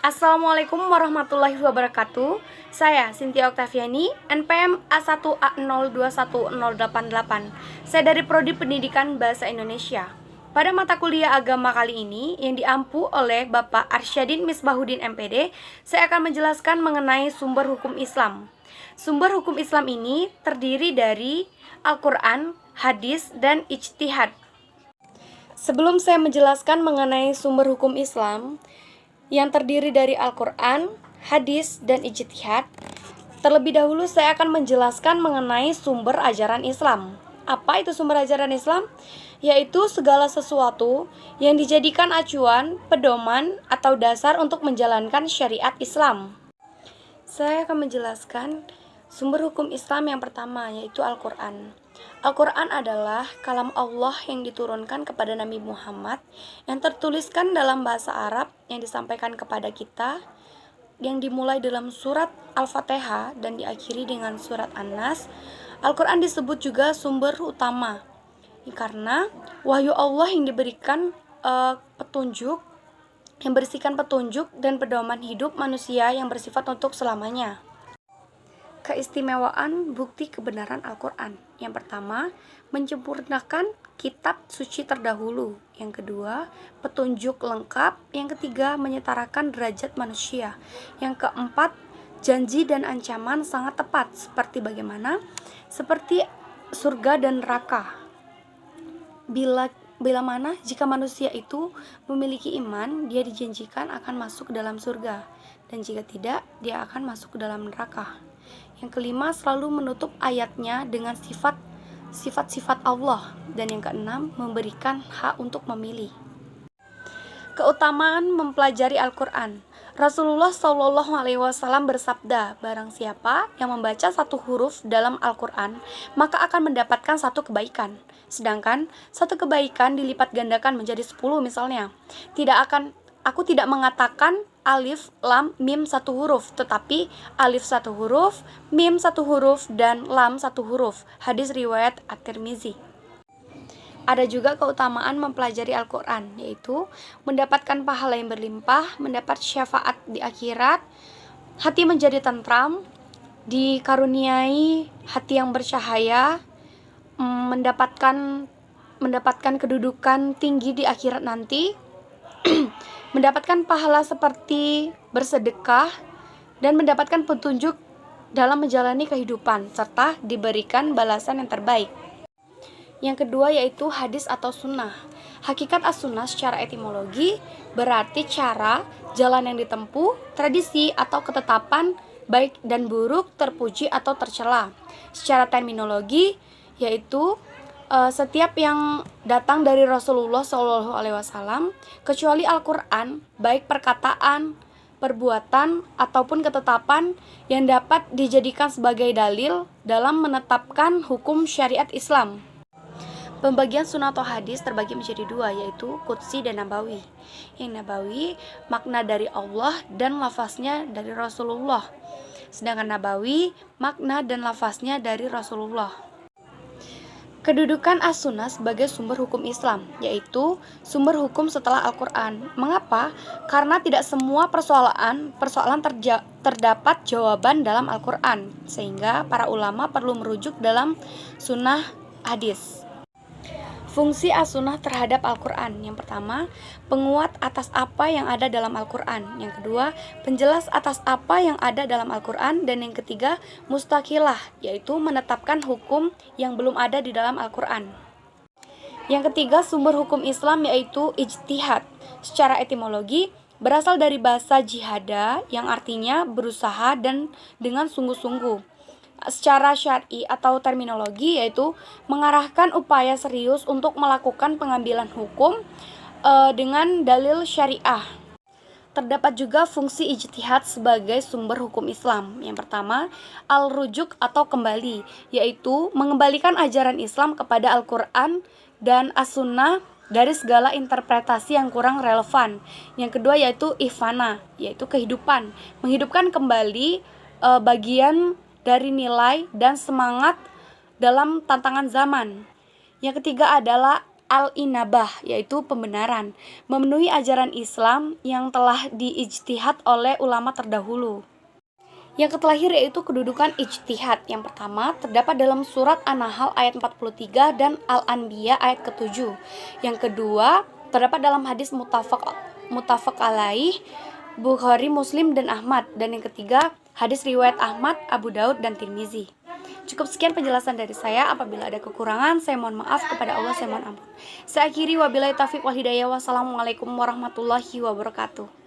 Assalamualaikum warahmatullahi wabarakatuh. Saya Cynthia Oktaviani, NPM A1A021088. Saya dari Prodi Pendidikan Bahasa Indonesia. Pada mata kuliah agama kali ini yang diampu oleh Bapak Arsyadin Misbahuddin MPD, saya akan menjelaskan mengenai sumber hukum Islam. Sumber hukum Islam ini terdiri dari Al-Quran, hadis, dan ijtihad. Sebelum saya menjelaskan mengenai sumber hukum Islam yang terdiri dari Al-Quran, hadis, dan ijtihad, terlebih dahulu saya akan menjelaskan mengenai sumber ajaran Islam. Apa itu sumber ajaran Islam? Yaitu segala sesuatu yang dijadikan acuan, pedoman, atau dasar untuk menjalankan syariat Islam. Saya akan menjelaskan sumber hukum Islam yang pertama, yaitu Al-Quran. Al-Quran adalah kalam Allah yang diturunkan kepada Nabi Muhammad, yang tertuliskan dalam bahasa Arab yang disampaikan kepada kita, yang dimulai dalam surat Al-Fatihah dan diakhiri dengan surat An-Nas. Al-Quran disebut juga sumber utama, karena wahyu Allah yang diberikan petunjuk, yang berisikan petunjuk dan pedoman hidup manusia yang bersifat untuk selamanya. Keistimewaan bukti kebenaran Al-Quran. Yang pertama, menyempurnakan kitab suci terdahulu. Yang kedua, petunjuk lengkap. Yang ketiga, menyetarakan derajat manusia. Yang keempat, janji dan ancaman sangat tepat. Seperti bagaimana? Seperti surga dan neraka. Bila mana jika manusia itu memiliki iman, dia dijanjikan akan masuk ke dalam surga. Dan jika tidak, dia akan masuk ke dalam neraka. Yang kelima, selalu menutup ayatnya dengan sifat-sifat Allah. Dan yang keenam, memberikan hak untuk memilih. Keutamaan mempelajari Al-Quran. Rasulullah SAW bersabda, barang siapa yang membaca satu huruf dalam Al-Quran, maka akan mendapatkan satu kebaikan. Sedangkan satu kebaikan dilipat gandakan menjadi 10 misalnya. Aku tidak mengatakan alif, lam, mim satu huruf, tetapi alif satu huruf, mim satu huruf, dan lam satu huruf. Hadis riwayat At-Tirmizi. Ada juga keutamaan mempelajari Al-Quran, yaitu mendapatkan pahala yang berlimpah, mendapat syafaat di akhirat, hati menjadi tentram, dikaruniai hati yang bercahaya, mendapatkan kedudukan tinggi di akhirat nanti, mendapatkan pahala seperti bersedekah, dan mendapatkan petunjuk dalam menjalani kehidupan, serta diberikan balasan yang terbaik. Yang kedua yaitu hadis atau sunnah. Hakikat as-sunnah secara etimologi berarti cara, jalan yang ditempuh, tradisi atau ketetapan, baik dan buruk, terpuji atau tercela. Secara terminologi yaitu setiap yang datang dari Rasulullah SAW, kecuali Al-Quran, baik perkataan, perbuatan, ataupun ketetapan yang dapat dijadikan sebagai dalil dalam menetapkan hukum syariat Islam. Pembagian sunnah atau hadis terbagi menjadi dua, yaitu qudsi dan nabawi. Yang nabawi makna dari Allah dan lafaznya dari Rasulullah, sedangkan nabawi makna dan lafaznya dari Rasulullah. Kedudukan as-sunnah sebagai sumber hukum Islam, yaitu sumber hukum setelah Al-Quran. Mengapa? Karena tidak semua persoalan terdapat jawaban dalam Al-Quran, sehingga para ulama perlu merujuk dalam sunnah hadis. Fungsi as-sunnah terhadap Al-Quran. Yang pertama, penguat atas apa yang ada dalam Al-Quran. Yang kedua, penjelas atas apa yang ada dalam Al-Quran. Dan yang ketiga, mustaqilah, yaitu menetapkan hukum yang belum ada di dalam Al-Quran. Yang ketiga, sumber hukum Islam yaitu ijtihad. Secara etimologi, berasal dari bahasa jihada yang artinya berusaha dan dengan sungguh-sungguh. Secara syar'i atau terminologi yaitu mengarahkan upaya serius untuk melakukan pengambilan hukum dengan dalil syariah. Terdapat juga fungsi ijtihad sebagai sumber hukum Islam. Yang pertama, al-rujuk atau kembali, yaitu mengembalikan ajaran Islam kepada Al-Quran dan as-sunnah dari segala interpretasi yang kurang relevan. Yang kedua yaitu ihfana, yaitu kehidupan, menghidupkan kembali bagian dari nilai dan semangat dalam tantangan zaman. Yang ketiga adalah al-inabah, yaitu pembenaran, memenuhi ajaran Islam yang telah diijtihad oleh ulama terdahulu. Yang terakhir yaitu kedudukan ijtihad. Yang pertama terdapat dalam surat An-Nahl ayat 43 dan Al-Anbiya ayat ke-7. Yang kedua terdapat dalam hadis muttafaq alaih Bukhari, Muslim, dan Ahmad. Dan yang ketiga hadis riwayat Ahmad, Abu Daud, dan Tirmizi. Cukup sekian penjelasan dari saya. Apabila ada kekurangan, saya mohon maaf. Kepada Allah saya mohon ampun. Saya akhiri, wabillahi taufiq wal hidayah. Wassalamualaikum warahmatullahi wabarakatuh.